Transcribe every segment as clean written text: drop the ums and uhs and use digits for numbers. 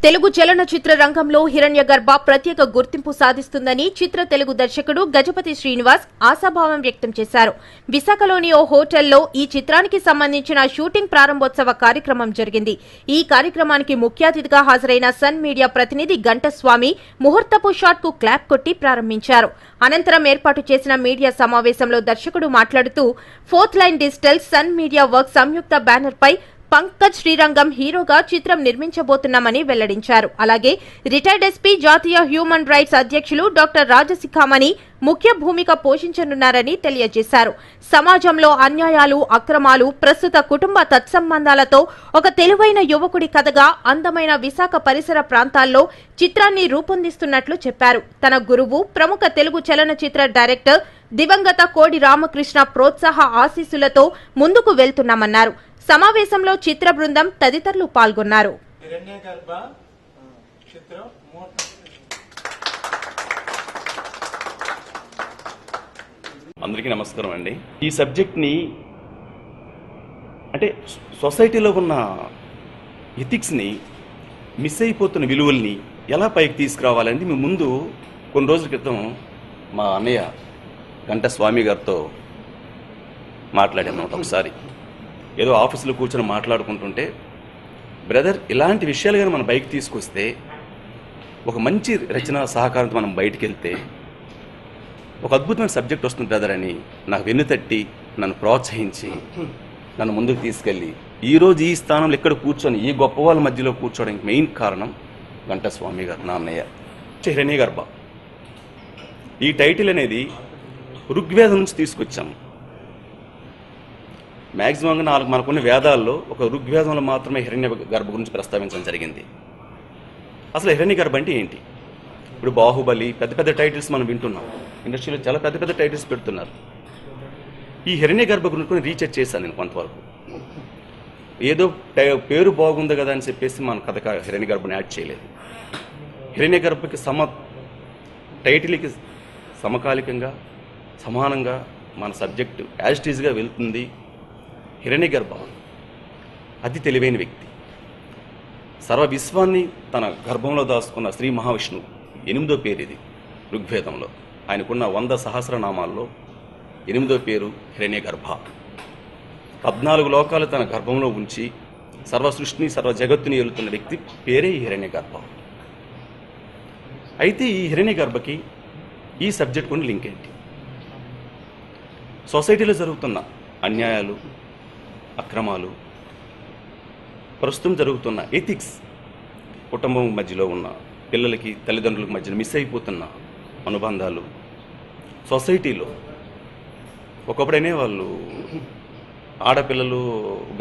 తెలుగు చలనచిత్ర రంగంలో హిరణ్యగర్భ ప్రత్యేక గుర్తింపు సాధిస్తుందని చిత్ర తెలుగు దర్శకుడు గజపతి శ్రీనివాస్ ఆశాభావం వ్యక్తం చేశారు. విశాఖలోని ఓ హోటల్లో ఈ చిత్రానికి సంబంధించిన షూటింగ్ ప్రారంభోత్సవ కార్యక్రమం జరిగింది. ఈ కార్యక్రమానికి ముఖ్య అతిథిగా హాజరైన సన్ మీడియా ప్రతినిధి గంటస్వామి ముహూర్తపు షాట్ కు క్లాప్ కొట్టి ప్రారంభించారు. అనంతరం ఏర్పాటు చేసిన మీడియా సమావేశంలో దర్శకుడు మాట్లాడుతూ 4th line digital sun media work సంయుక్త బ్యానర్ పై పంకజ్ శ్రీరంగం హీరోగా చిత్రం నిర్మించబోతున్నామని వెల్లడించారు. అలాగే రిటైర్డ్ ఎస్పీ జాతీయ హ్యూమన్ రైట్స్ అధ్యక్షులు డాక్టర్ రాజశిఖామణి ముఖ్య భూమిక పోషించనున్నారని తెలియజేశారు. సమాజంలో అన్యాయాలు, అక్రమాలు, ప్రస్తుత కుటుంబ తత్సంబంధాలతో ఒక తెలివైన యువకుడి కథగా అందమైన విశాఖ పరిసర ప్రాంతాల్లో చిత్రాన్ని రూపొందిస్తున్నట్లు చెప్పారు. తన గురువు, ప్రముఖ తెలుగు చలనచిత్ర డైరెక్టర్ దివంగత కోడి రామకృష్ణ ప్రోత్సాహ ఆశీస్సులతో ముందుకు వెళ్తున్నామన్నారు. సమావేశంలో చిత్ర బృందం తదితరులు పాల్గొన్నారు. అందరికీ నమస్కారం అండి. ఈ సబ్జెక్ట్ని అంటే సొసైటీలో ఉన్న ఎథిక్స్ని, మిస్ అయిపోతున్న విలువల్ని ఎలా పైకి తీసుకురావాలని మేము ముందు కొన్ని రోజుల క్రితం మా అన్నయ్య గంటస్వామి గారితో మాట్లాడాము. ఒకసారి ఏదో ఆఫీసులో కూర్చొని మాట్లాడుకుంటుంటే, బ్రదర్ ఇలాంటి విషయాలు కానీ మనం బయటకు తీసుకొస్తే, ఒక మంచి రచన సహకారంతో మనం బయటికి వెళ్తే ఒక అద్భుతమైన సబ్జెక్ట్ వస్తుంది బ్రదర్ అని నాకు వెన్నుతట్టి నన్ను ప్రోత్సహించి నన్ను ముందుకు తీసుకెళ్ళి ఈరోజు ఈ స్థానంలో ఎక్కడ కూర్చొని ఈ గొప్ప వాళ్ళ మధ్యలో కూర్చోవడానికి మెయిన్ కారణం గంటస్వామి గారు, నా అన్నయ్య హిరణ్యగర్భ. ఈ టైటిల్ అనేది ఋగ్వేదం నుంచి తీసుకొచ్చాము. మ్యాక్సిమంగా మనకున్న వేదాల్లో ఒక ఋగ్వేదంలో మాత్రమే హిరణ్య గర్భ గురించి ప్రస్తావించడం జరిగింది. అసలు హిరణ్య గర్భ అంటే ఏంటి? ఇప్పుడు బాహుబలి, పెద్ద పెద్ద టైటిల్స్ మనం వింటున్నాం. ఇండస్ట్రీలో చాలా పెద్ద పెద్ద టైటిల్స్ పెడుతున్నారు. ఈ హిరణ్య గర్భ గురించి రీసెర్చ్ చేశాను నేను కొంతవరకు. ఏదో పేరు బాగుంది కదా అని చెప్పేసి మన కథ హిరణ్య గర్భని యాడ్ చేయలేదు. హిరణ్య గర్భకి టైటిల్కి సమకాలికంగా, సమానంగా మన సబ్జెక్టు యాజిటీజ్గా వెళ్తుంది. హిరణ్యగర్భ అతి తెలివైన వ్యక్తి. సర్వ విశ్వాన్ని తన గర్భంలో దాచుకున్న శ్రీ మహావిష్ణువు 8వ పేరు ఇది ఋగ్వేదంలో. ఆయనకున్న 100 సహస్రనామాల్లో 8వ పేరు హిరణ్యగర్భ. 14 లోకాలు తన గర్భంలో ఉంచి సర్వ సృష్టిని, సర్వ జగత్తుని ఏలుతున్న వ్యక్తి పేరే హిరణ్యగర్భ. అయితే ఈ హిరణ్యగర్భకి ఈ సబ్జెక్ట్ కొన్ని లింక్ ఏంటి? సొసైటీలో జరుగుతున్న అన్యాయాలు, అక్రమాలు, ప్రస్తుతం జరుగుతున్న ఎథిక్స్, కుటుంబం మధ్యలో ఉన్న పిల్లలకి, తల్లిదండ్రులకు మధ్యన మిస్ అయిపోతున్న అనుబంధాలు, సొసైటీలో ఒకప్పుడైనా వాళ్ళు ఆడపిల్లలు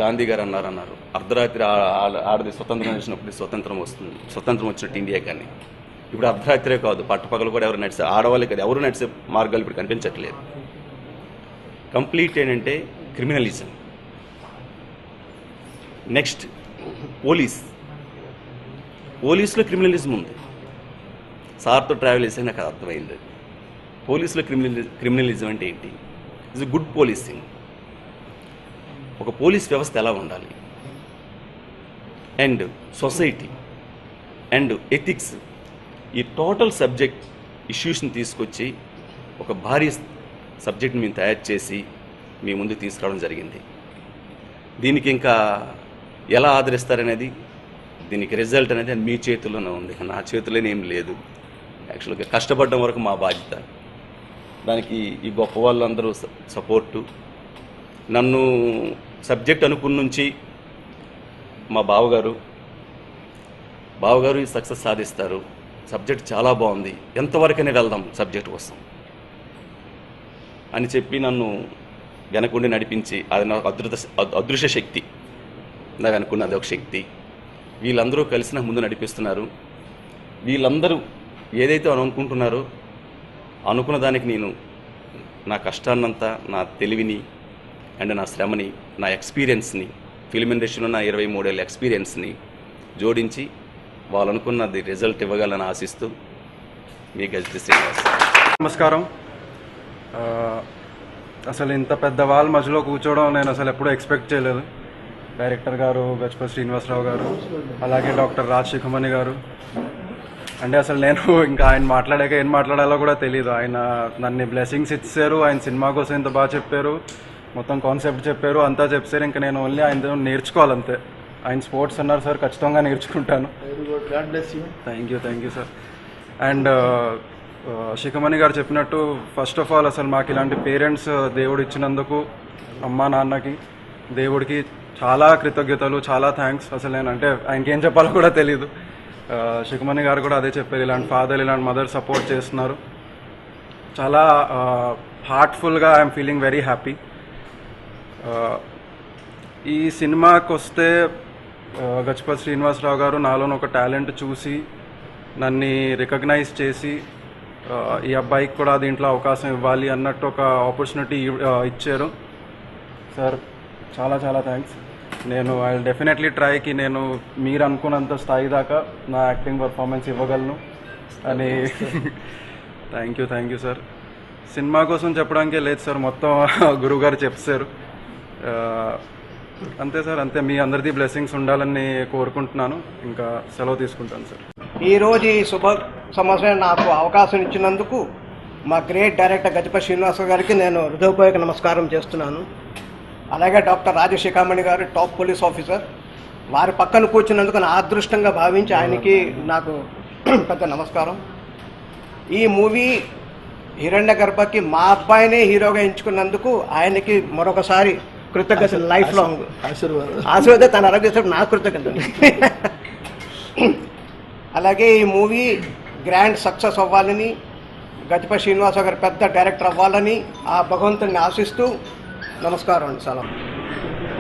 గాంధీ గారు అన్నారు అర్ధరాత్రి ఆడది స్వతంత్రం వచ్చినప్పుడు స్వతంత్రం వచ్చినట్టు ఇండియా. కానీ ఇప్పుడు అర్ధరాత్రే కాదు, పట్టపగలు కూడా ఎవరు నడిచే ఆడవాళ్ళకి అది ఎవరు నడిచే మార్గాలు ఇప్పుడు కనిపించట్లేదు. కంప్లీట్ ఏంటంటే క్రిమినలిజం. నెక్స్ట్ పోలీసులో క్రిమినలిజం ఉంది. సార్తో ట్రావెల్ చేస్తే నాకు అర్థమైంది. పోలీసులో క్రిమినలిజం అంటే ఏంటి? It's good policing. ఒక పోలీస్ వ్యవస్థ ఎలా ఉండాలి, అండ్ సొసైటీ అండ్ ఎథిక్స్, ఈ టోటల్ సబ్జెక్ట్ ఇష్యూస్ని తీసుకొచ్చి ఒక భారీ సబ్జెక్ట్ని మేము తయారు చేసి మీ ముందు తీసుకురావడం జరిగింది. దీనికి ఇంకా ఎలా ఆదరిస్తారనేది, దీనికి రిజల్ట్ అనేది మీ చేతుల్లోనే ఉంది, నా చేతుల్లోనే ఏం లేదు. యాక్చువల్గా కష్టపడడం వరకు మా బాధ్యత. దానికి ఈ గొప్ప వాళ్ళందరూ సపోర్టు. నన్ను సబ్జెక్ట్ అనుకున్న నుంచి మా బావగారు ఈ సక్సెస్ సాధిస్తారు, సబ్జెక్ట్ చాలా బాగుంది, ఎంతవరకైనా వెళ్దాం సబ్జెక్ట్ కోసం అని చెప్పి నన్ను వెనకుండి నడిపించి, అది నాకు అదృశ్య శక్తి. నాకు అనుకున్న అదొక శక్తి. వీళ్ళందరూ కలిసి నాకు ముందు నడిపిస్తున్నారు. వీళ్ళందరూ ఏదైతే అనుకుంటున్నారో అనుకున్న దానికి నేను నా కష్టాన్నంతా, నా తెలివిని అండ్ నా శ్రమని, నా ఎక్స్పీరియన్స్ని, ఫిల్మ్ ఇండస్ట్రీలో నా 23 ఏళ్ళ ఎక్స్పీరియన్స్ని జోడించి వాళ్ళు అనుకున్నది రిజల్ట్ ఇవ్వగలని ఆశిస్తూ మీ గజపతి శ్రీనివాస్. నమస్కారం. అసలు ఇంత పెద్ద వాళ్ళ మధ్యలో కూర్చోవడం నేను అసలు ఎప్పుడూ ఎక్స్పెక్ట్ చేయలేదు. డైరెక్టర్ గారు గజపతి శ్రీనివాసరావు గారు, అలాగే డాక్టర్ రాజ్ శిఖమణి గారు. అంటే అసలు నేను ఇంకా ఆయన మాట్లాడాక ఏం మాట్లాడాలో కూడా తెలియదు. ఆయన నన్ను బ్లెస్సింగ్స్ ఇచ్చారు, ఆయన సినిమా కోసం ఇంత బాగా చెప్పారు, మొత్తం కాన్సెప్ట్ చెప్పారు, అంతా చెప్పారు. ఇంకా నేను ఓన్లీ ఆయన నేర్చుకోవాలంతే. ఆయన స్పోర్ట్స్ అన్నారు సార్, ఖచ్చితంగా నేర్చుకుంటాను. Thank you sir. అండ్ శిఖమణి గారు చెప్పినట్టు ఫస్ట్ ఆఫ్ ఆల్ అసలు మాకు ఇలాంటి పేరెంట్స్ దేవుడు ఇచ్చినందుకు అమ్మా నాన్నకి దేవుడికి చాలా కృతజ్ఞతలు, చాలా థ్యాంక్స్. అసలు నేను అంటే ఆయనకి ఏం చెప్పాలో కూడా తెలీదు. శిఖమణి గారు కూడా అదే చెప్పారు, ఇలాంటి ఫాదర్ ఇలాంటి మదర్ సపోర్ట్ చేస్తున్నారు. చాలా హార్ట్ఫుల్గా ఐఎమ్ ఫీలింగ్ వెరీ హ్యాపీ. ఈ సినిమాకి వస్తే గజపతి శ్రీనివాసరావు గారు నాలోని ఒక టాలెంట్ చూసి నన్ను రికగ్నైజ్ చేసి ఈ అబ్బాయికి కూడా దీంట్లో అవకాశం ఇవ్వాలి అన్నట్టు ఒక ఆపర్చునిటీ ఇచ్చారు సార్. చాలా చాలా థ్యాంక్స్. నేను ఐ విల్ డెఫినెట్లీ ట్రైకి నేను మీరు అనుకున్నంత స్థాయి దాకా నా యాక్టింగ్ పర్ఫార్మెన్స్ ఇవ్వగలను అని. Thank you sir. సినిమా కోసం చెప్పడానికే లేదు సార్, మొత్తం గురువు గారు చెప్పారు. అంతే సార్, అంతే. మీ అందరిది బ్లెస్సింగ్స్ ఉండాలని కోరుకుంటున్నాను. ఇంకా సెలవు తీసుకుంటాను సార్. ఈరోజు ఈ శుభ సంవత్సరం నాకు అవకాశం ఇచ్చినందుకు మా గ్రేట్ డైరెక్టర్ గజపతి శ్రీనివాసరావు గారికి నేను హృదయపూర్వక నమస్కారం చేస్తున్నాను. అలాగే డాక్టర్ రాజశేఖమణి గారు టాప్ పోలీస్ ఆఫీసర్, వారి పక్కన కూర్చున్నందుకు నా అదృష్టంగా భావించి ఆయనకి నాకు పెద్ద నమస్కారం. ఈ మూవీ హిరణ్యగర్భకి మా అబ్బాయినే హీరోగా ఎంచుకున్నందుకు ఆయనకి మరొకసారి కృతజ్ఞతలు, లైఫ్ లాంగ్ ఆశీర్వాదం. తన ఆరోగ్య నా కృతజ్ఞతలు. అలాగే ఈ మూవీ గ్రాండ్ సక్సెస్ అవ్వాలని, గజపతి శ్రీనివాసరావు గారు పెద్ద డైరెక్టర్ అవ్వాలని ఆ భగవంతుడిని ఆశిస్తూ నమస్కారం అండి. సలాం.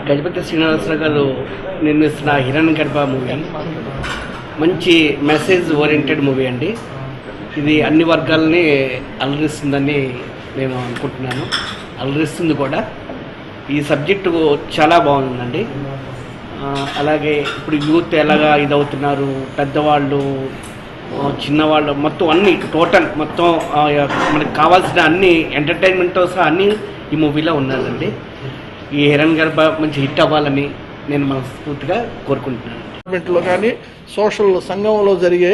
గజపతి శ్రీనివాసరావు గారు నిర్మిస్తున్న హిరణ్యగర్భ మూవీ మంచి మెసేజ్ ఓరియంటెడ్ మూవీ అండి. ఇది అన్ని వర్గాలని అలరిస్తుందని నేను అనుకుంటున్నాను. అలరిస్తుంది కూడా. ఈ సబ్జెక్టు చాలా బాగుందండి. అలాగే ఇప్పుడు యూత్ ఎలాగా ఇదవుతున్నారు, పెద్దవాళ్ళు, చిన్నవాళ్ళు, మొత్తం అన్ని టోటల్ మొత్తం మనకు కావాల్సిన అన్ని ఎంటర్టైన్మెంట్తో సహా అన్నీ ఈ మూవీలో ఉన్నదండి. ఈ హిరణ్యగర్భ మంచి హిట్ అవ్వాలని నేను మనస్ఫూర్తిగా కోరుకుంటున్నాను. గవర్నమెంట్లో కానీ సోషల్ సంఘంలో జరిగే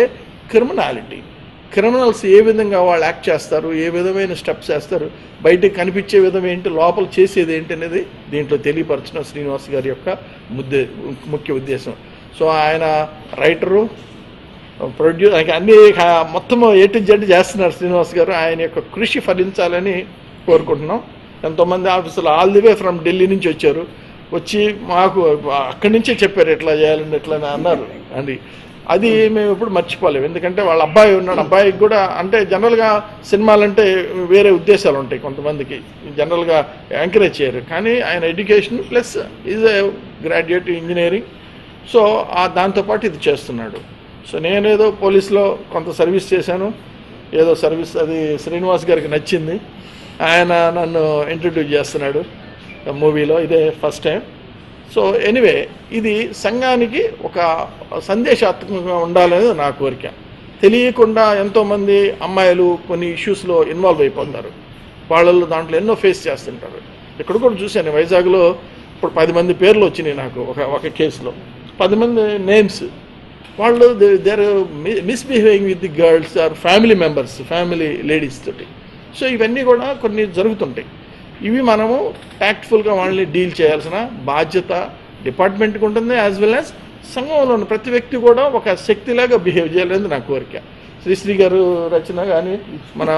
క్రిమినల్స్ ఏ విధంగా వాళ్ళు యాక్ట్ చేస్తారు, ఏ విధమైన స్టెప్స్ చేస్తారు, బయటకు కనిపించే విధం ఏంటి, లోపల చేసేది ఏంటి అనేది దీంట్లో తెలియపరచడం శ్రీనివాస్ గారి యొక్క ముఖ్య ఉద్దేశం. సో ఆయన రైటరు, ప్రొడ్యూసర్, అన్ని మొత్తం A to Z చేస్తున్నారు శ్రీనివాస్ గారు. ఆయన యొక్క కృషి ఫలించాలని కోరుకుంటున్నాం. ఎంతోమంది ఆఫీసులు all the way from Delhi నుంచి వచ్చి మాకు అక్కడి నుంచే చెప్పారు ఎట్లా చేయాలని, ఎట్లా అన్నారు అండి. అది మేము ఎప్పుడు మర్చిపోలేము. ఎందుకంటే వాళ్ళ అబ్బాయి ఉన్నాడు, అబ్బాయికి కూడా అంటే జనరల్గా సినిమాలంటే వేరే ఉద్దేశాలు ఉంటాయి కొంతమందికి, జనరల్గా ఎంకరేజ్ చేయరు. కానీ ఆయన education plus is a graduate engineering. So దాంతోపాటు ఇది చేస్తున్నాడు. సో నేనేదో పోలీస్లో కొంత సర్వీస్ చేశాను, ఏదో సర్వీస్ అది శ్రీనివాస్ గారికి నచ్చింది. ఆయన నన్ను ఇంట్రడ్యూస్ చేస్తున్నాడు మూవీలో, ఇదే ఫస్ట్ టైం. సో ఎనీవే ఇది సంఘానికి ఒక సందేశాత్మకంగా ఉండాలనేది నా కోరిక. తెలియకుండా ఎంతోమంది అమ్మాయిలు కొన్ని ఇష్యూస్లో ఇన్వాల్వ్ అయిపోతారు. వాళ్ళు దాంట్లో ఎన్నో ఫేస్ చేస్తుంటారు. ఇక్కడ కూడా చూశాను వైజాగ్లో ఇప్పుడు 10 మంది పేర్లు వచ్చినాయి నాకు ఒక కేసులో. 10 మంది నేమ్స్. వాళ్ళు they are misbehaving with the girls or family members, family ladies తోటి. సో ఇవన్నీ కూడా కొన్ని జరుగుతుంటాయి. ఇవి మనము ట్యాక్ట్ఫుల్గా వాళ్ళని డీల్ చేయాల్సిన బాధ్యత డిపార్ట్మెంట్కి ఉంటుంది. యాజ్ వెల్ యాజ్ సంఘంలో ఉన్న ప్రతి వ్యక్తి కూడా ఒక శక్తిలాగా బిహేవ్ చేయాలనేది నా కోరిక. శ్రీశ్రీ గారు రచన కానీ, మన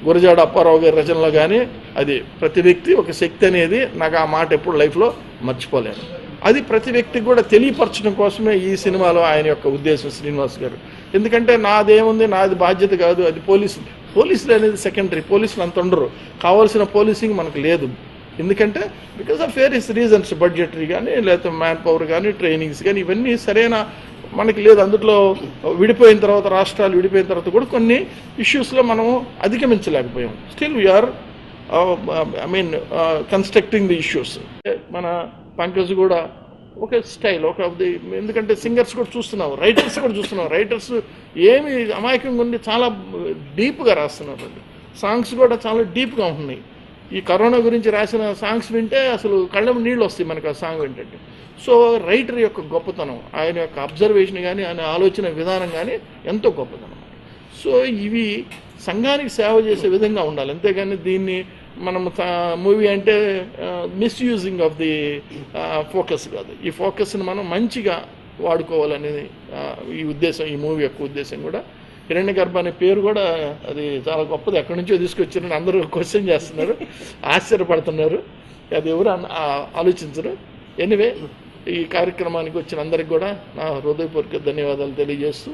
గురజాడ అప్పారావు గారి రచనలో కానీ, అది ప్రతి వ్యక్తి ఒక శక్తి అనేది నాకు ఆ మాట ఎప్పుడు లైఫ్లో మర్చిపోలేను. అది ప్రతి వ్యక్తికి కూడా తెలియపరచడం కోసమే ఈ సినిమాలో ఆయన యొక్క ఉద్దేశం శ్రీనివాస్ గారు. ఎందుకంటే నాదేముంది, నాది బాధ్యత కాదు, అది పోలీసులు అనేది సెకండరీ. పోలీసులు అంత ఉండరు, కావాల్సిన పోలీసింగ్ మనకు లేదు. ఎందుకంటే because of various reasons, budgetary కానీ, లేకపోతే మ్యాన్ పవర్ కానీ, ట్రైనింగ్స్ కానీ, ఇవన్నీ సరైన మనకి లేదు. అందులో విడిపోయిన తర్వాత, రాష్ట్రాలు విడిపోయిన తర్వాత కూడా కొన్ని ఇష్యూస్లో మనం అధిగమించలేకపోయాం. Still we are constructing the issues. మన పంకజ్ కూడా ఒక స్టైల్, ఎందుకంటే సింగర్స్ కూడా చూస్తున్నాం, రైటర్స్ కూడా చూస్తున్నాం. రైటర్స్ ఏమి అమాయకంగా ఉండి చాలా డీప్గా రాస్తున్నారు. సాంగ్స్ కూడా చాలా డీప్గా ఉంటున్నాయి. ఈ కరోనా గురించి రాసిన సాంగ్స్ వింటే అసలు కళ్ళ నీళ్ళు వస్తాయి మనకు ఆ సాంగ్ ఏంటంటే. సో రైటర్ యొక్క గొప్పతనం, ఆయన యొక్క అబ్జర్వేషన్ కానీ ఆయన ఆలోచన విధానం కానీ ఎంతో గొప్పతనం. సో ఇవి సంఘానికి సేవ చేసే విధంగా ఉండాలి, అంతేగాని దీన్ని మనం మూవీ అంటే మిస్యూజింగ్ ఆఫ్ ది ఫోకస్ కాదు. ఈ ఫోకస్ని మనం మంచిగా వాడుకోవాలనేది ఈ ఉద్దేశం, ఈ మూవీ యొక్క ఉద్దేశం కూడా. హిరణ్యగర్భ అనే పేరు కూడా అది చాలా గొప్పది, ఎక్కడి నుంచో తీసుకొచ్చారని అందరూ క్వశ్చన్ చేస్తున్నారు, ఆశ్చర్యపడుతున్నారు, అది ఎవరు ఆలోచించరు. ఎనివే, ఈ కార్యక్రమానికి వచ్చిన అందరికి కూడా నా హృదయపూర్వక ధన్యవాదాలు తెలియజేస్తూ,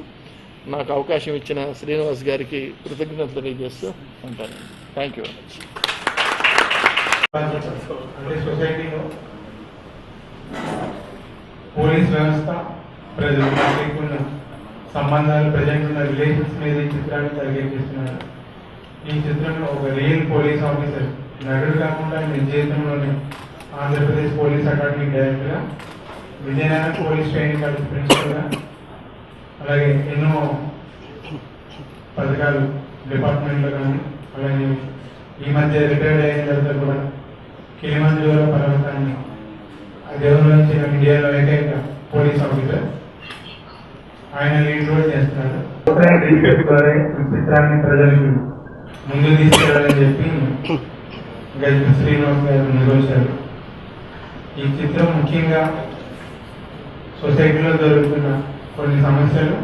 నాకు అవకాశం ఇచ్చిన శ్రీనివాస్ గారికి కృతజ్ఞతలు తెలియజేస్తూ ఉంటాను. Thank you very much. అంటే సొసైటీలో పోలీస్ వ్యవస్థ, ప్రజలు ఉన్న సంబంధాలు, ప్రజెంట్ ఉన్న రిలేషన్స్ మీద ఈ చిత్రాన్ని టార్గెట్ చేస్తున్నారు. ఈ చిత్రంలో ఒక రియల్ పోలీస్ ఆఫీసర్, నటుడు కాకుండా నిజ జీవితంలోనే ఆంధ్రప్రదేశ్ పోలీస్ అకాడమీ డైరెక్టర్గా, విజయనగరం పోలీస్ ట్రైనింగ్ కాలేజ్ ప్రిన్సిపల్గా, అలాగే ఎన్నో పథకాలు డిపార్ట్మెంట్లో కానీ, అలాగే ఈ మధ్య రిటైర్డ్ అయిన తర్వాత కూడా కిలిమంజరో పర్వతాన్ని అధిరోహించిన ఇండియాలో ఏకైక పోలీస్ ఆఫీసర్, ఆయన లీడ్ రోల్ చేస్తున్నారు. ఈ చిత్రాన్ని ప్రజలకు ముందుకు తీసుకెళ్లాలని చెప్పి గజపతి శ్రీనివాస్ గారు నిర్వహించారు. ఈ చిత్రం ముఖ్యంగా సొసైటీలో జరుగుతున్న కొన్ని సమస్యలు,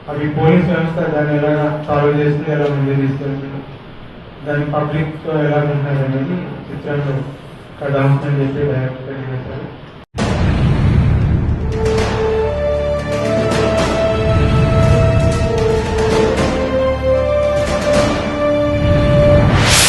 అవి పోలీస్ వ్యవస్థ దాన్ని ఎలాగా సాల్వ్ చేస్తుంది, ఎలా ముందుకు తీసుకెళ్తుంది, దాని పబ్లిక్తో ఎలా ఉంటుంది అనేది చిత్రంలో కథాంశం చెప్పి డైరెక్ట్ చేశారు.